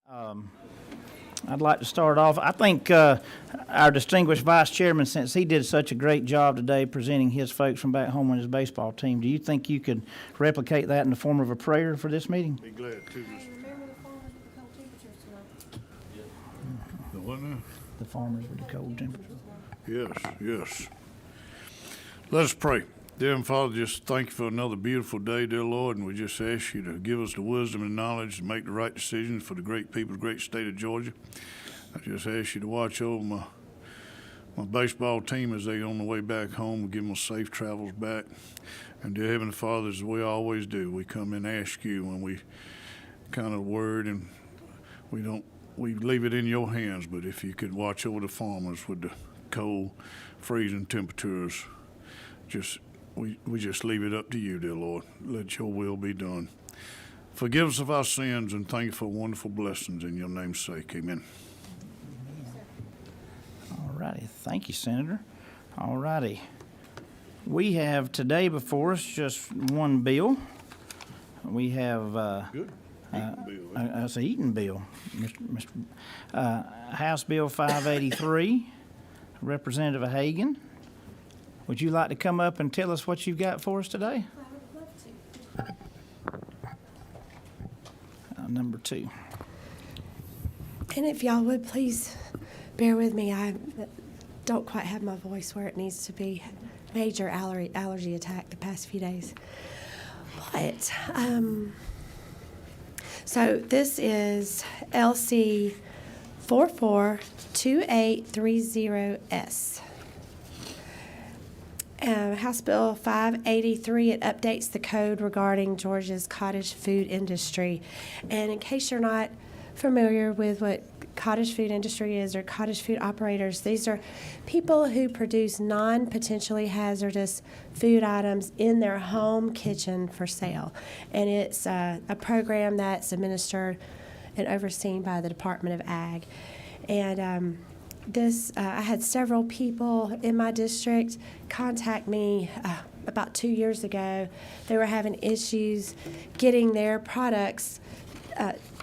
I'd like to start off. I think our distinguished vice chairman, since he did such a great job today presenting his folks from back home on his baseball team, do you think you could replicate that in the form of a prayer for this meeting? Be glad to. Remember the farmers with the cold temperatures tonight? The what now? The farmers with the cold temperature. Yes, yes. Let us pray. Dear Heavenly Father, just thank you for another beautiful day, dear Lord, and we just ask you to give us the wisdom and knowledge to make the right decisions for the great people of the great state of Georgia. I just ask you to watch over my baseball team as they on the way back home, give them safe travels back. And dear Heavenly Father, as we always do, we come and ask you when we kind of word, and we leave it in your hands, but if you could watch over the farmers with the cold, freezing temperatures, we just leave it up to you, dear Lord. Let your will be done. Forgive us of our sins and thank you for wonderful blessings in your name's sake. Amen. All righty. Thank you, Senator. All righty. We have today before us just one bill. We have Good. that's an Eaton bill, House Bill 583, Representative Hagan. Would you like to come up and tell us what you've got for us today? I would love to. Number 2. And if y'all would please bear with me, I don't quite have my voice where it needs to be. Major allergy attack the past few days. But, so this is LC 442830S. House Bill 583, it updates the code regarding Georgia's cottage food industry. And in case you're not familiar with what cottage food industry is, or cottage food operators, these are people who produce non-potentially hazardous food items in their home kitchen for sale. And it's a program that's administered and overseen by the Department of Ag. And I had several people in my district contact me about 2 years ago. They were having issues getting their products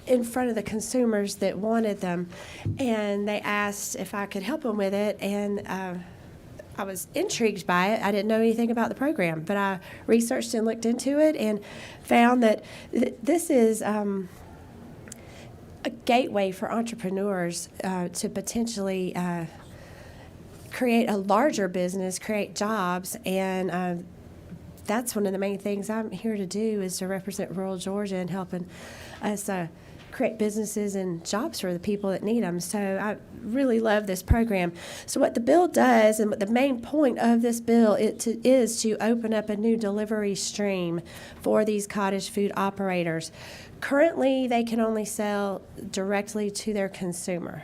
in front of the consumers that wanted them, and they asked if I could help them with it, and I was intrigued by it. I didn't know anything about the program, but I researched and looked into it and found that this is a gateway for entrepreneurs to potentially create a larger business, create jobs, and that's one of the main things I'm here to do, is to represent rural Georgia and helping us create businesses and jobs for the people that need them. So I really love this program. So what the bill does, and what the main point of this bill is to open up a new delivery stream for these cottage food operators. Currently, they can only sell directly to their consumer.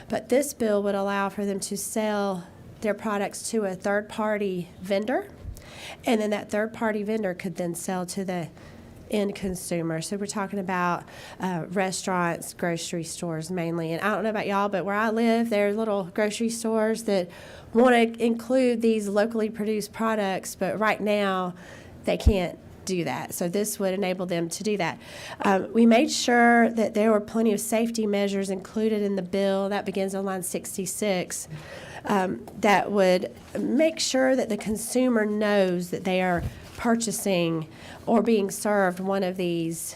But this bill would allow for them to sell their products to a third-party vendor, and then that third-party vendor could then sell to the end consumer. So we're talking about restaurants, grocery stores mainly. And I don't know about y'all, but where I live, there are little grocery stores that want to include these locally produced products, but right now they can't do that. So this would enable them to do that. We made sure that there were plenty of safety measures included in the bill. That begins on line 66. That would make sure that the consumer knows that they are purchasing or being served one of these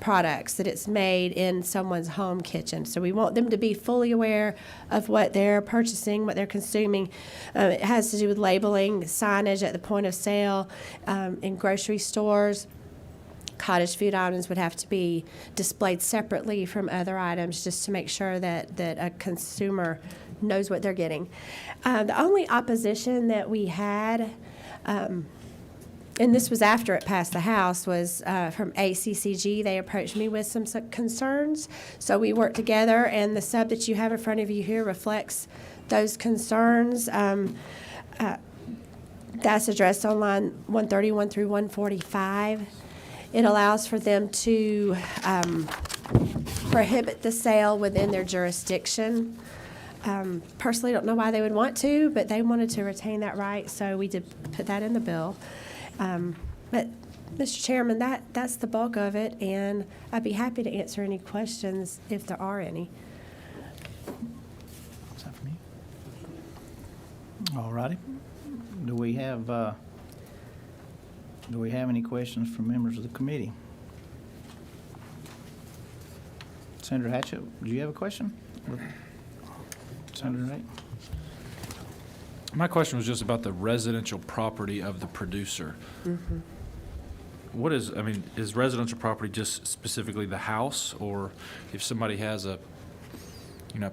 products, that it's made in someone's home kitchen. So we want them to be fully aware of what they're purchasing, what they're consuming. It has to do with labeling, signage at the point of sale, in grocery stores. Cottage food items would have to be displayed separately from other items, just to make sure that a consumer knows what they're getting. The only opposition that we had, and this was after it passed the House, was from ACCG. They approached me with some concerns. So we worked together, and the sub that you have in front of you here reflects those concerns. That's addressed on line 131 through 145. It allows for them to prohibit the sale within their jurisdiction. Personally, don't know why they would want to, but they wanted to retain that right, so we did put that in the bill. But Mr. Chairman, that's the bulk of it, and I'd be happy to answer any questions if there are any. Is that for me? All righty. Do we have any questions from members of the committee? Senator Hatchett, do you have a question? Senator Knight? My question was just about the residential property of the producer. What is, I mean, is residential property just specifically the house, or if somebody has a,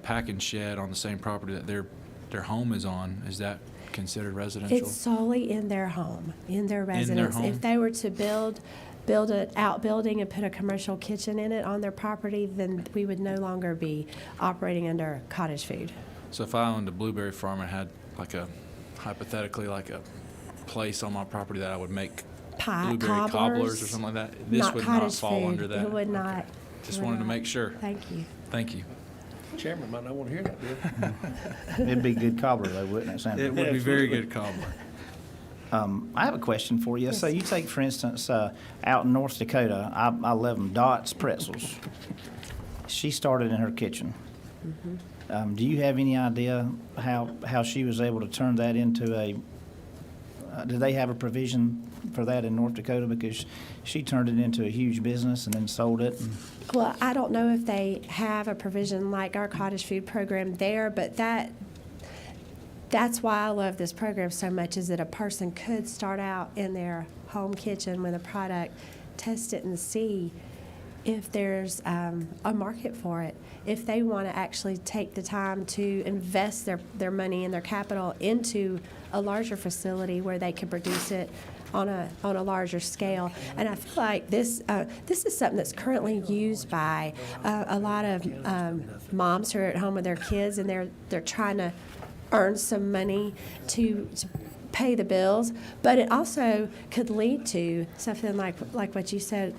packing shed on the same property that their home is on, is that considered residential? It's solely in their home, in their residence. home? If they were to build an outbuilding and put a commercial kitchen in it on their property, then we would no longer be operating under cottage food. So if I owned a blueberry farm and had hypothetically like a place on my property that I would make Pie, blueberry cobblers or something like that, this would not cottage fall food. under that? It would not. Just It would wanted to not. make sure. Thank you. Thank you. Chairman might not want to hear that, Bill. It'd be good cobbler though, wouldn't it, Senator? It would be very good cobbler. I have a question for you. So you take, for instance, out in North Dakota, I love them, Dot's Pretzels. She started in her kitchen. Do you have any idea how she was able to turn that into do they have a provision for that in North Dakota? Because she turned it into a huge business and then sold it. Well, I don't know if they have a provision like our cottage food program there, but that's why I love this program so much, is that a person could start out in their home kitchen with a product, test it and see if there's a market for it. If they want to actually take the time to invest their money and their capital into a larger facility where they can produce it on a larger scale. And I feel like this is something that's currently used by a lot of moms who are at home with their kids, and they're trying to earn some money to pay the bills. But it also could lead to something like what you said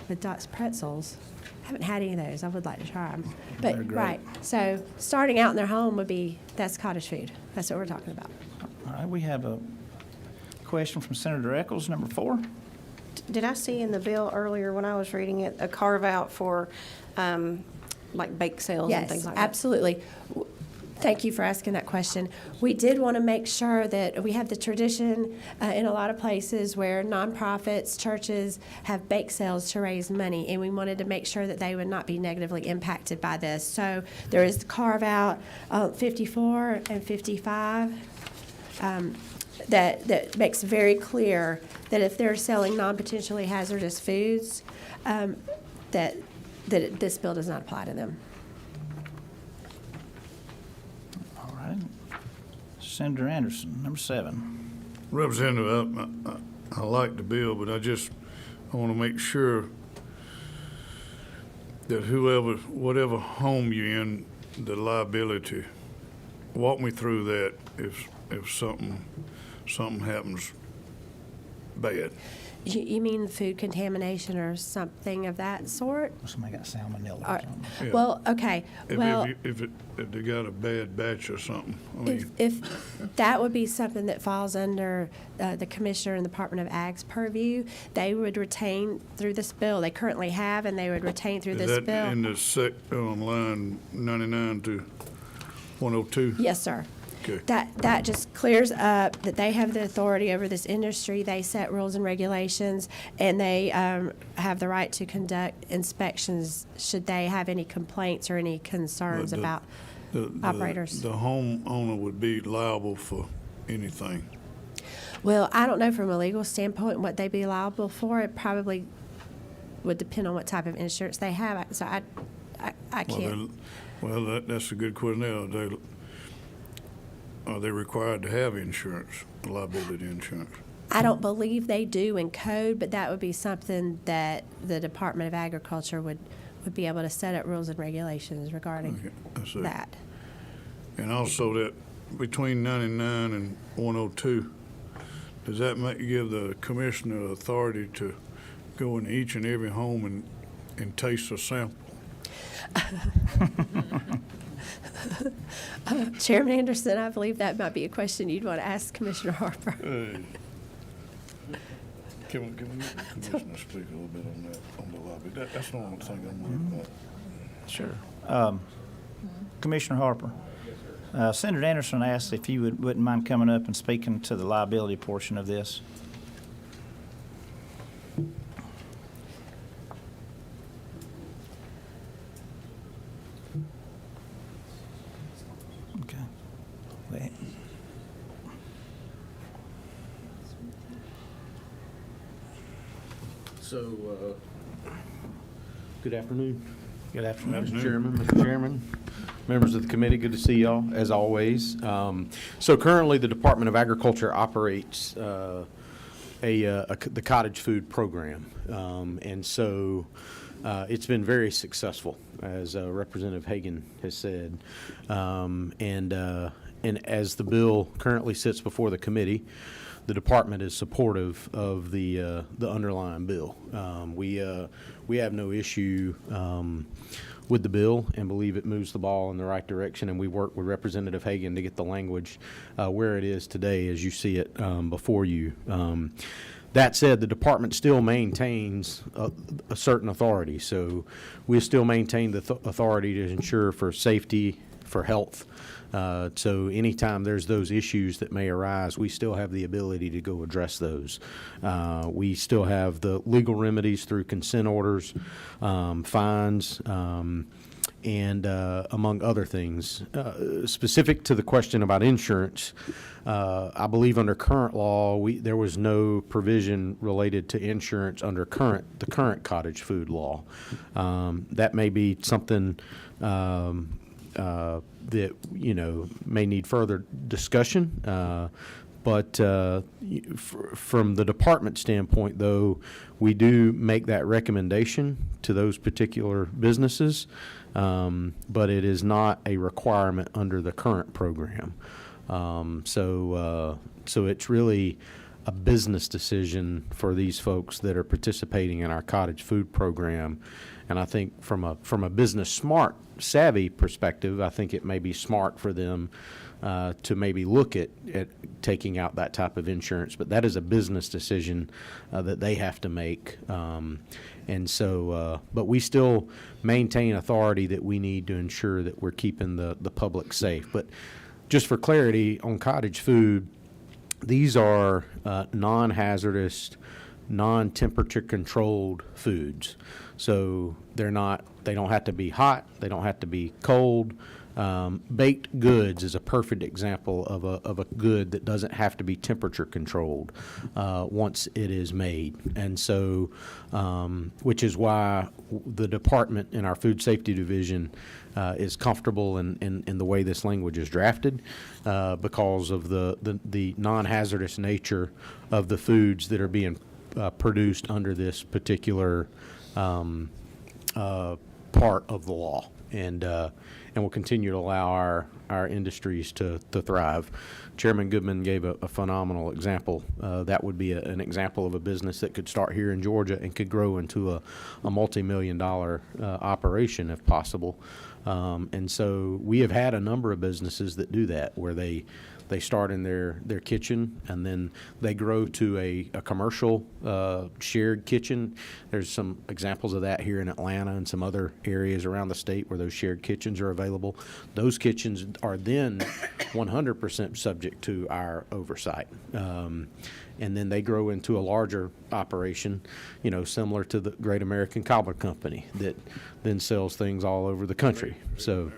with Dot's Pretzels. I haven't had any of those. I would like to try them. They're But great. right, so starting out in their home that's cottage food. That's what we're talking about. All right, we have a question from Senator Eccles, number 4. Did I see in the bill earlier when I was reading it, a carve-out for, like bake sales and things Yes, like that? absolutely. Thank you for asking that question. We did want to make sure that we have the tradition in a lot of places where nonprofits, churches have bake sales to raise money, and we wanted to make sure that they would not be negatively impacted by this. So there is the carve-out 54 and 55 that makes very clear that if they're selling non-potentially hazardous foods, that this bill does not apply to them. All right. Senator Anderson, number 7. Representative, I like the bill, but I want to make sure that whatever home you're in, the liability, walk me through that if something happens bad. You mean food contamination or something of that sort? Somebody got salmonella or Or- something. Yeah. Well, okay, well, If they got a bad batch or something, I mean, if that would be something that falls under the Commissioner and the Department of Ag's purview, they would retain through this bill, they currently have, and they would retain through is this that bill. in the on line 99 to 102? Yes, sir. Okay. That just clears up that they have the authority over this industry. They set rules and regulations, and they have the right to conduct inspections should they have any complaints or any concerns But about operators. The homeowner would be liable for anything. Well, I don't know from a legal standpoint what they'd be liable for. It probably would depend on what type of insurance they have. So I can't. That's a good question. Are they required to have insurance, liability insurance? I don't believe they do in code, but that would be something that the Department of Agriculture would be able to set up rules and regulations regarding Okay, I see. that. And also that between 99 and 102, does that give the commissioner authority to go in each and every home and taste a sample? Chairman Anderson, I believe that might be a question you'd want to ask Commissioner Harper. Can we get the commissioner to speak a little bit on that, on the lobby? That's the only thing I'm worried about. Sure. Commissioner Harper. Senator Anderson asked if you wouldn't mind coming up and speaking to the liability portion of this. Okay. Wait. So, good afternoon, Good afternoon. Mr. Chairman, members of the committee, good to see y'all, as always. So currently, the Department of Agriculture operates the cottage food program. And so it's been very successful, as Representative Hagan has said. And as the bill currently sits before the committee, the department is supportive of the underlying bill. We have no issue with the bill and believe it moves the ball in the right direction. And we work with Representative Hagan to get the language where it is today, as you see it before you. That said, the department still maintains a certain authority. So we still maintain the authority to ensure for safety, for health. So anytime there's those issues that may arise, we still have the ability to go address those. We still have the legal remedies through consent orders, fines, and among other things. Specific to the question about insurance, I believe under current law, there was no provision related to insurance under the current cottage food law. That may be something that, may need further discussion. But from the department standpoint, though, we do make that recommendation to those particular businesses, but it is not a requirement under the current program. So it's really a business decision for these folks that are participating in our cottage food program. And I think from a business smart savvy perspective, I think it may be smart for them to maybe look at taking out that type of insurance. But that is a business decision that they have to make. And so, but we still maintain authority that we need to ensure that we're keeping the public safe. But just for clarity, on cottage food, these are non-hazardous, non-temperature controlled foods. So they don't have to be hot, they don't have to be cold. Baked goods is a perfect example of a good that doesn't have to be temperature controlled once it is made. And so, which is why the department in our food safety division is comfortable in the way this language is drafted because of the non-hazardous nature of the foods that are being produced under this particular part of the law. And will continue to allow our industries to thrive. Chairman Goodman gave a phenomenal example. That would be an example of a business that could start here in Georgia and could grow into a multi-million-dollar operation if possible. And so we have had a number of businesses that do that, where they start in their kitchen and then they grow to a commercial shared kitchen. There's some examples of that here in Atlanta and some other areas around the state where those shared kitchens are available. Those kitchens are then 100% subject to our oversight. And then they grow into a larger operation, similar to the Great American Cobbler Company that then sells things all over the country. So,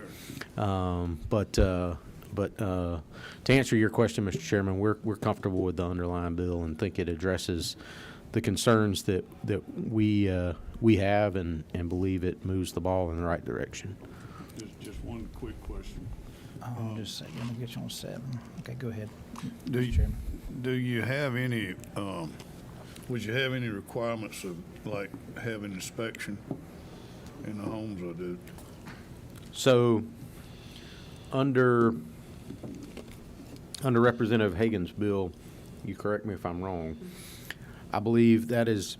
but to answer your question, Mr. Chairman, we're comfortable with the underlying bill and think it addresses the concerns that we have and believe it moves the ball in the right direction. Just one quick question. Just a second, let me get you on 7. Okay, go ahead. Do Mr. you, Chairman. do you have any, would you have any requirements of, like, having inspection in the homes, or do? So, under Representative Hagan's bill, you correct me if I'm wrong, I believe that is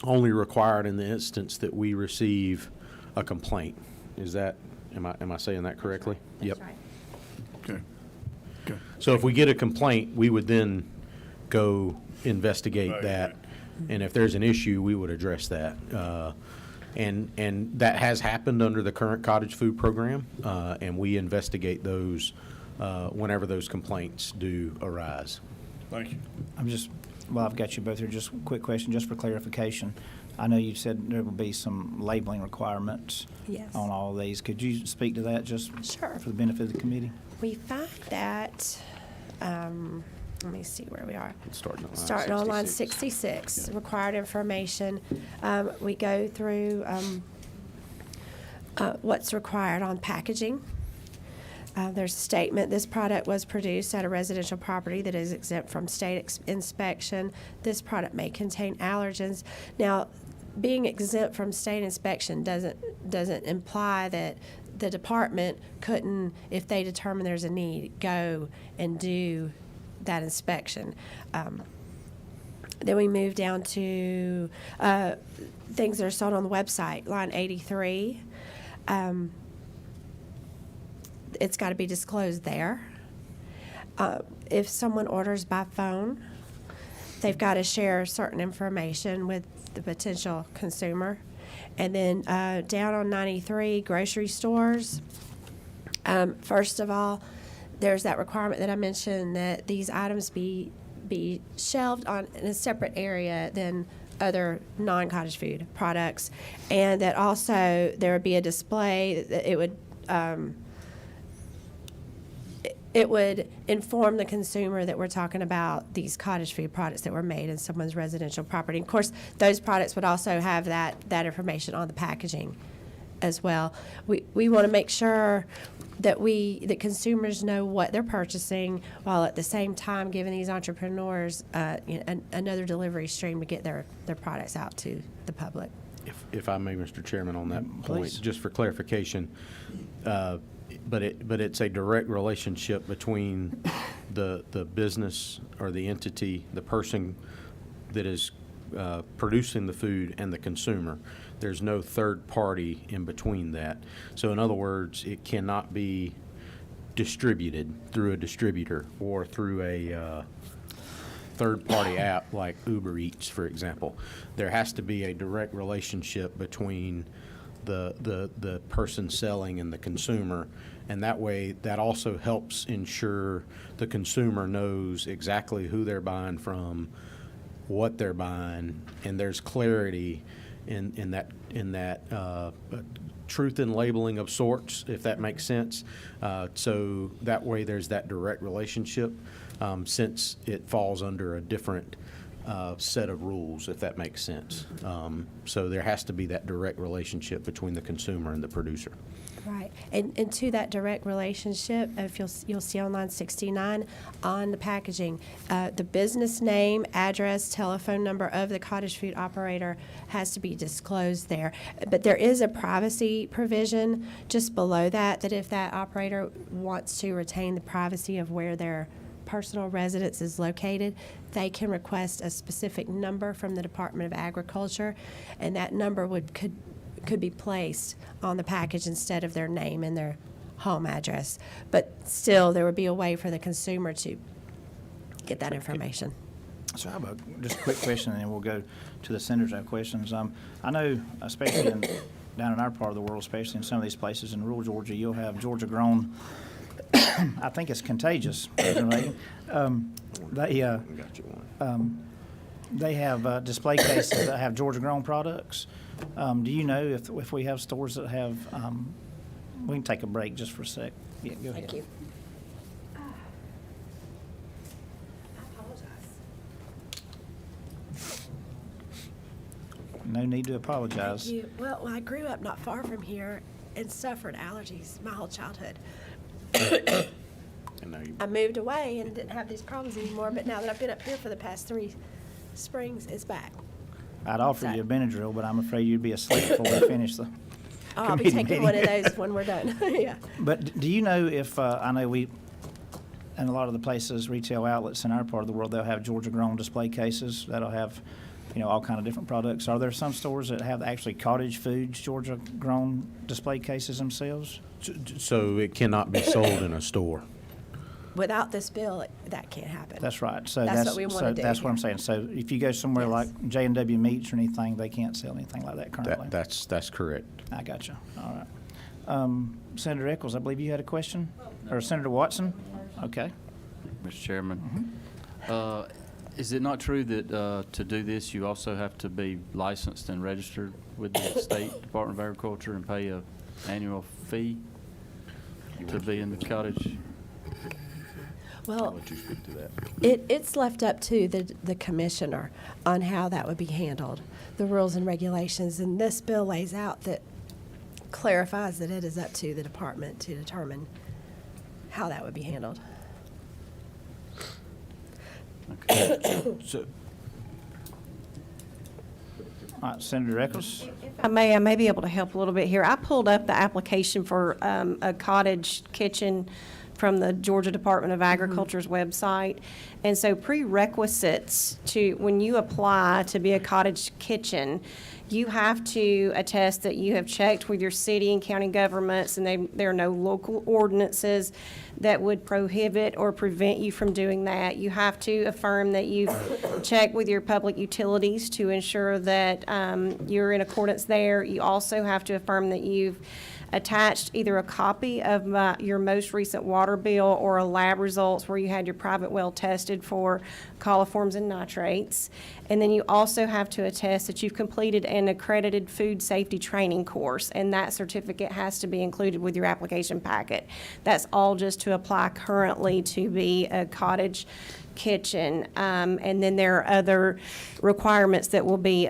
only required in the instance that we receive a complaint. Is that, am I saying that correctly? Yep. That's right. Okay. Okay. So if we get a complaint, we would then go investigate Right, that. And if there's an issue, we would address that. And that has happened under the current cottage food program, and we investigate those whenever those complaints do arise. Thank you. Well, I've got you both here. Just a quick question, just for clarification. I know you said there will be some labeling requirements Yes. on all of these. Could you speak to that just Sure. for the benefit of the committee? We find that, let me see where we are. Starting on line 66, required information. We go through what's required on packaging. There's a statement, this product was produced at a residential property that is exempt from state inspection. This product may contain allergens. Now, being exempt from state inspection doesn't imply that the department couldn't, if they determine there's a need, go and do that inspection. Then we move down to things that are sold on the website, line 83. It's got to be disclosed there. If someone orders by phone, they've got to share certain information with the potential consumer. And then down on 93, grocery stores. First of all, there's that requirement that I mentioned that these items be shelved in a separate area than other non-cottage food products, and that also there would be a display that it would inform the consumer that we're talking about these cottage food products that were made in someone's residential property. Of course, those products would also have that information on the packaging as well. We want to make sure that consumers know what they're purchasing, while at the same time giving these entrepreneurs another delivery stream to get their products out to the public. If I may, Mr. Chairman, on that point, Please. just for clarification, but it's a direct relationship between the business or the entity, the person that is producing the food and the consumer. There's no third party in between that. So in other words, it cannot be distributed through a distributor or through a third-party app like Uber Eats, for example. There has to be a direct relationship between the person selling and the consumer, and that way that also helps ensure the consumer knows exactly who they're buying from, what they're buying, and there's clarity in that truth in labeling of sorts, if that makes sense. So that way there's that direct relationship, since it falls under a different set of rules, if that makes sense. So there has to be that direct relationship between the consumer and the producer. Right, and to that direct relationship, if you'll see on line 69 on the packaging, the business name, address, telephone number of the cottage food operator has to be disclosed there. But there is a privacy provision just below that if that operator wants to retain the privacy of where their personal residence is located, they can request a specific number from the Department of Agriculture, and that number could be placed on the package instead of their name and their home address. But still, there would be a way for the consumer to get that information. So I have just a quick question, and then we'll go to the senators that have questions. I know, especially down in our part of the world, especially in some of these places in rural Georgia, you'll have Georgia-grown. I think it's contagious. President Reagan. They have display cases that have Georgia-grown products. Do you know if we have stores that have? We can take a break just for a sec. Yeah, go ahead. Thank you. No need to apologize. Thank you. Well, I grew up not far from here and suffered allergies my whole childhood. And now I moved away and didn't have these problems anymore, but now that I've been up here for the past 3 springs, it's back. I'd offer you a Benadryl, but I'm afraid you'd be asleep before we finish the Oh, I'll be committee taking one of meeting. those when we're done. Yeah. But do you know if, I know we, in a lot of the places, retail outlets in our part of the world, they'll have Georgia-grown display cases that'll have, all kind of different products. Are there some stores that have actually cottage foods, Georgia-grown display cases themselves? So it cannot be sold in a store. without this bill, that can't happen. That's right. So That's what we wanna do that's what I'm here. saying. So if you go somewhere Yes. like J&W Meats or anything, they can't sell anything like that currently. That's correct. I got you. All right. Senator Eccles, I believe you had a question? Or Senator Watson? Okay. Mr. Chairman. Is it not true that to do this, you also have to be licensed and registered with the State Department of Agriculture and pay a annual fee to be in the cottage? Well, Let you speak to that. it's left up to the commissioner on how that would be handled, the rules and regulations. And this bill lays out that clarifies that it is up to the department to determine how that would be handled. So, All right, Senator Eccles? I may be able to help a little bit here. I pulled up the application for a cottage kitchen from the Georgia Department of Agriculture's website. And so prerequisites to, when you apply to be a cottage kitchen, you have to attest that you have checked with your city and county governments, and there are no local ordinances that would prohibit or prevent you from doing that. You have to affirm that you've checked with your public utilities to ensure that you're in accordance there. You also have to affirm that you've attached either a copy of your most recent water bill or a lab results where you had your private well tested for coliforms and nitrates. And then you also have to attest that you've completed an accredited food safety training course, and that certificate has to be included with your application packet. That's all just to apply currently to be a cottage kitchen. And then there are other requirements that will be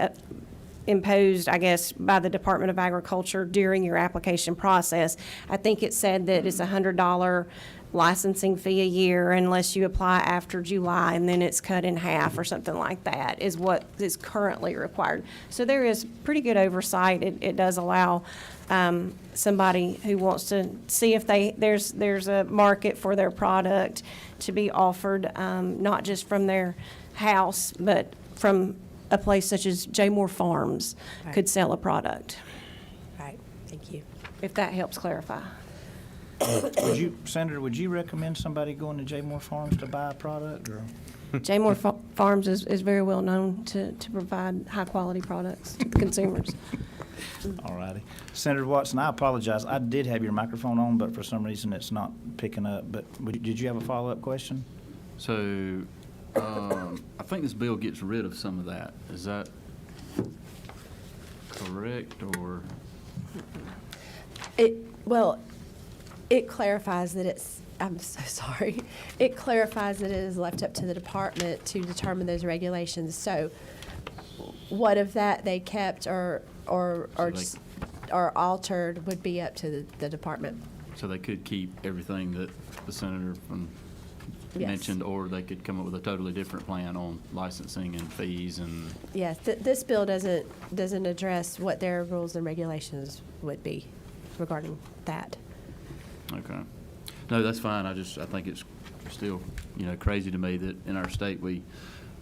imposed, I guess, by the Department of Agriculture during your application process. I think it said that it's $100 licensing fee a year unless you apply after July, and then it's cut in half or something like that, is what is currently required. So there is pretty good oversight. It does allow somebody who wants to see if there's a market for their product to be offered, not just from their house, but from a place such as J. Moore Farms could sell a product, Right, thank you. if that helps clarify. Senator, would you recommend somebody going to J. Moore Farms to buy a product, or? J. Moore Farms is very well known to provide high-quality products to the consumers. All righty. Senator Watson, I apologize. I did have your microphone on, but for some reason it's not picking up. But did you have a follow-up question? So, I think this bill gets rid of some of that. Is that correct, or? It clarifies that I'm so sorry. It clarifies that it is left up to the department to determine those regulations. So what if that they kept or altered would be up to the department. So they could keep everything that the senator Yes. mentioned, or they could come up with a totally different plan on licensing and fees and, Yes, this bill doesn't address what their rules and regulations would be regarding that. okay. No, that's fine. I think it's still, crazy to me that in our state, we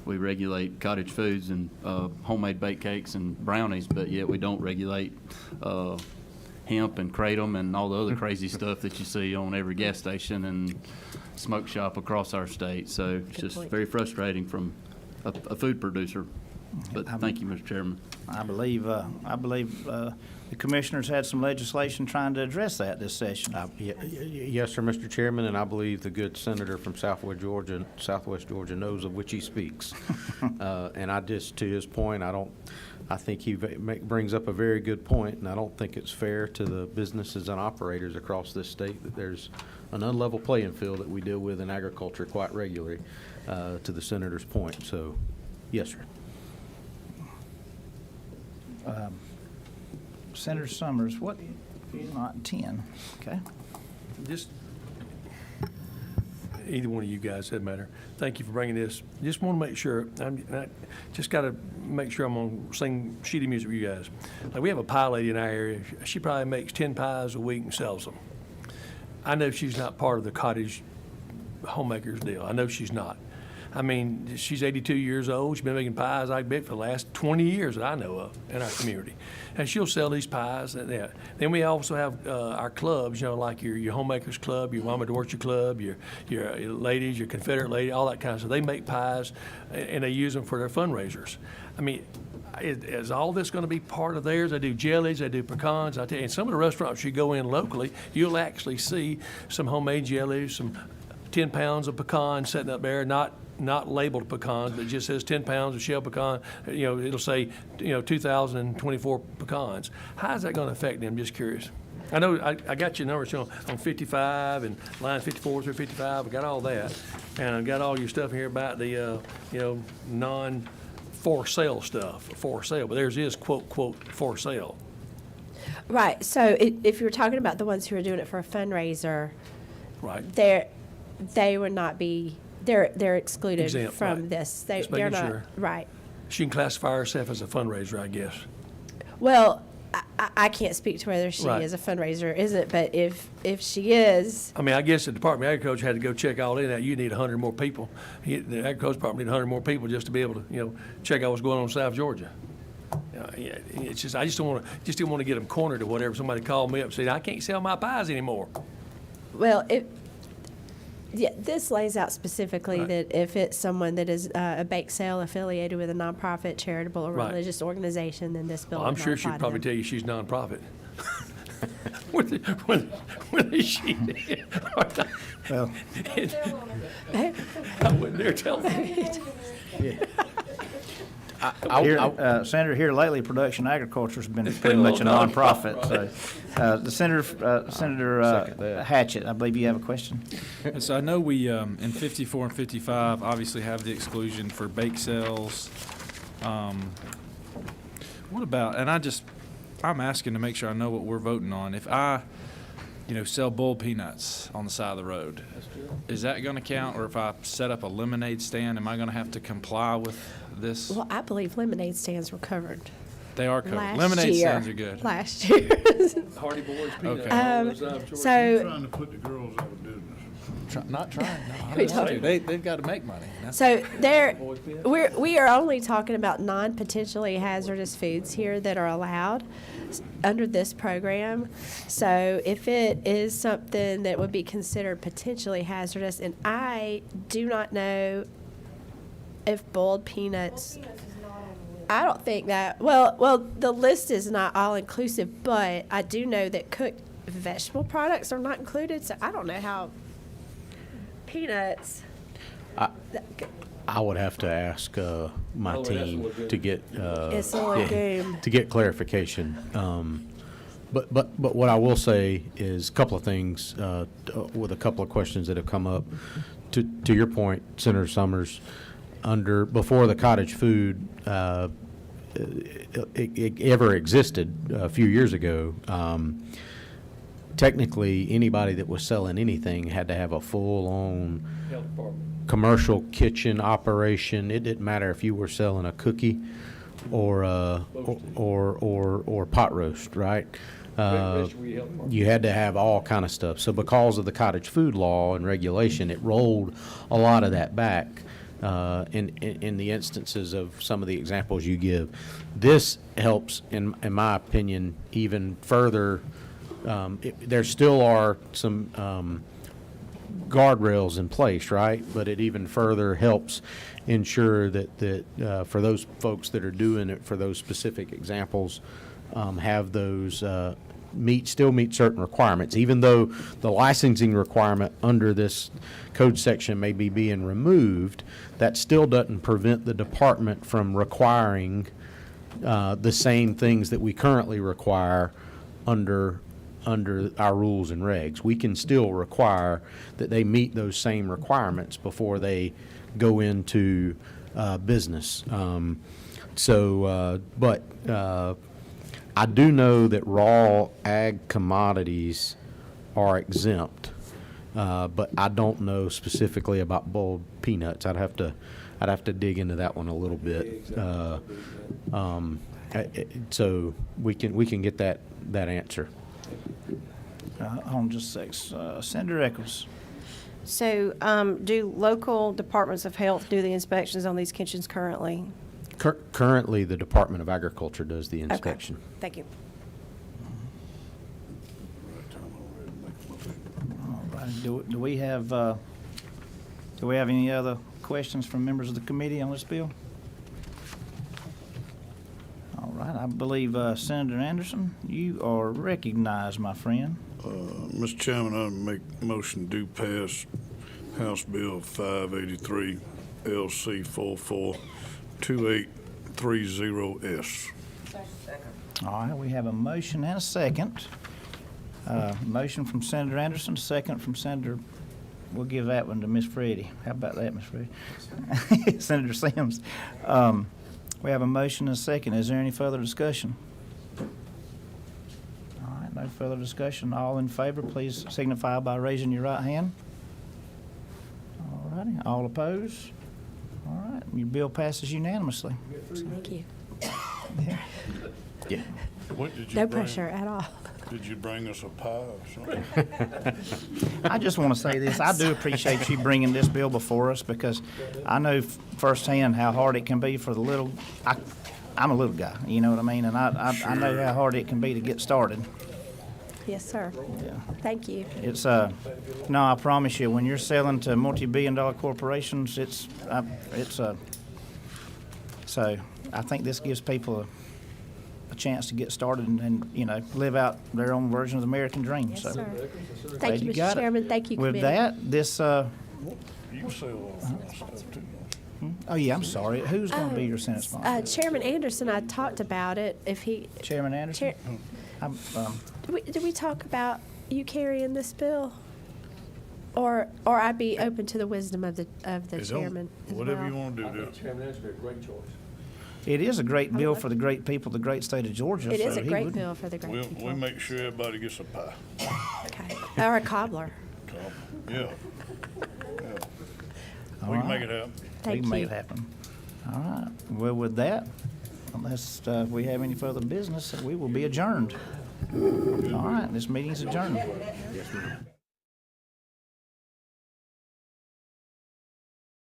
regulate cottage foods and homemade baked cakes and brownies, but yet we don't regulate hemp and kratom and all the other crazy stuff that you see on every gas station and smoke shop across our state. So it's Good just point. very frustrating from a food producer. But thank you, Mr. Chairman. I believe the commissioners had some legislation trying to address that this session. Yes, sir, Mr. Chairman, and I believe the good senator from Southwest Georgia knows of which he speaks. And to his point, I think he brings up a very good point, and I don't think it's fair to the businesses and operators across this state that there's an unlevel playing field that we deal with in agriculture quite regularly, to the senator's point. So, yes, sir. Senator Summers, what, not 10, okay? Just, either one of you guys, doesn't matter. Thank you for bringing this. Just want to make sure, I just got to make sure I'm on the same sheet of music with you guys. Like, we have a pie lady in our area. She probably makes 10 pies a week and sells them. I know she's not part of the cottage homemakers deal. I know she's not. I mean, she's 82 years old. She's been making pies, I bet, for the last 20 years that I know of in our community. And she'll sell these pies. Then we also have our clubs, like your Homemakers Club, your Mama Dorothy Club, your ladies, your Confederate lady, all that kind of stuff. They make pies, and they use them for their fundraisers. I mean, is all this going to be part of theirs? They do jellies, they do pecans. I tell you, and some of the restaurants you go in locally, you'll actually see some homemade jellies, some 10 pounds of pecans sitting up there, not labeled pecans, but it just says 10 pounds of shell pecan. It'll say 2024 pecans. How is that going to affect them? Just curious. I know I got your numbers on 55 and line 54 through 55. I got all that, and I got all your stuff here about the non for sale stuff, for sale, but theirs is quote for sale. Right, so if you're talking about the ones who are doing it for a fundraiser, Right. they would not be, they're excluded Exempt, from right. this. Just They're making not, sure. right. She can classify herself as a fundraiser, I guess. Well, I can't speak to whether she Right. is a fundraiser or isn't, but if she is, I mean, I guess the Department of Agriculture had to go check all in that. You need 100 more people. The Agriculture Department need 100 more people just to be able to, check out what's going on in South Georgia. It's just, I just didn't want to get them cornered or whatever. Somebody called me up and said, I can't sell my pies anymore. well, this lays out specifically Right. that if it's someone that is a bake sale affiliated with a nonprofit, charitable, or Right. religious organization, then this bill Well, I'm would not sure apply she'd to probably them. tell you she's nonprofit. when she did. Well, I wasn't there telling her. here, Senator, here lately, Production Agriculture's been pretty much a nonprofit, so. The Senator Second that. Hatchett, I believe you have a question? And so I know we, in 54 and 55, obviously have the exclusion for bake sales. What about, and I'm asking to make sure I know what we're voting on. If I, sell boiled peanuts on the side of the road, is that going to count? Or if I set up a lemonade stand, am I going to have to comply with this? Well, I believe lemonade stands were covered They are covered. last Lemonade year. stands are good. Last year. Hardy Boys peanut. Okay. all those, Georgia. So, Trying to put the girls out of business. Not trying, no. I We don't want don't. to. They've got to make money. so we are only talking about non-potentially hazardous foods here that are allowed under this program. So if it is something that would be considered potentially hazardous, and I do not know if boiled peanuts. I don't think that, well, the list is not all-inclusive, but I do know that cooked vegetable products are not included, so I don't know how peanuts. I would have to ask my Oh, it has to team look good. to get It's a legume. to get clarification. But what I will say is a couple of things with a couple of questions that have come up. To your point, Senator Summers, before the cottage food it ever existed a few years ago. Technically, anybody that was selling anything had to have a full-on Health Department. commercial kitchen operation. It didn't matter if you were selling a cookie or pot roast, right? You had to have all kind of stuff. So because of the cottage food law and regulation, it rolled a lot of that back in the instances of some of the examples you give. This helps, in my opinion, even further. There still are some guardrails in place, right? But it even further helps ensure that for those folks that are doing it for those specific examples, have those still meet certain requirements. Even though the licensing requirement under this code section may be being removed, that still doesn't prevent the department from requiring the same things that we currently require under our rules and regs. We can still require that they meet those same requirements before they go into business. But I do know that raw ag commodities are exempt, but I don't know specifically about boiled peanuts. I'd have to dig into that one a little bit. So we can get that answer. Hold on just a sec. Senator Eccles. So, do local departments of health do the inspections on these kitchens currently? Currently, the Department of Agriculture does the Okay. inspection. Thank you. All right, do we have any other questions from members of the committee on this bill? All right, I believe Senator Anderson, you are recognized, my friend. Mr. Chairman, I make a motion to pass House Bill 583, LC 442830S. All right, we have a motion and a second. Motion from Senator Anderson, second from Senator, we'll give that one to Miss Freddie. How about that, Miss Freddie? Senator Sims. We have a motion and a second. Is there any further discussion? All right, no further discussion. All in favor, please signify by raising your right hand. All righty, all opposed? All right, your bill passes unanimously. Thank you. Yeah. What did you No bring? pressure at all. Did you bring us a pie or something? I just want to say this, I do appreciate you bringing this bill before us, because I know firsthand how hard it can be for the little, I'm a little guy, you know what I mean? And I know how hard it can be to get started. Yes, sir. Yeah. Thank you. It's, no, I promise you, when you're selling to multi-billion-dollar corporations, so I think this gives people a chance to get started and, you know, live out their own version of the American dream, Yes, so. sir. glad Thank you, got Mr. it. Chairman. Thank you, With committee. that, this, You sell all that stuff too. oh yeah, I'm sorry, who's gonna be your Senate sponsor? Chairman Anderson, I talked about it. If he, Chairman Anderson? Chair, I'm, did we talk about you carrying this bill? Or I'd be open to the wisdom of the Hey, don't- chairman as Whatever well. you want to do, Chairman, that's a great choice. It is a great bill for the great people of the great state of Georgia. It is so a he great would- bill for the great we'll people. make sure everybody gets a pie. Okay. Or a cobbler. Yeah. All We can right. make it happen. We Thank can make you. it happen. All right. Well, with that, unless we have any further business, we will be adjourned. All right, this meeting's adjourned.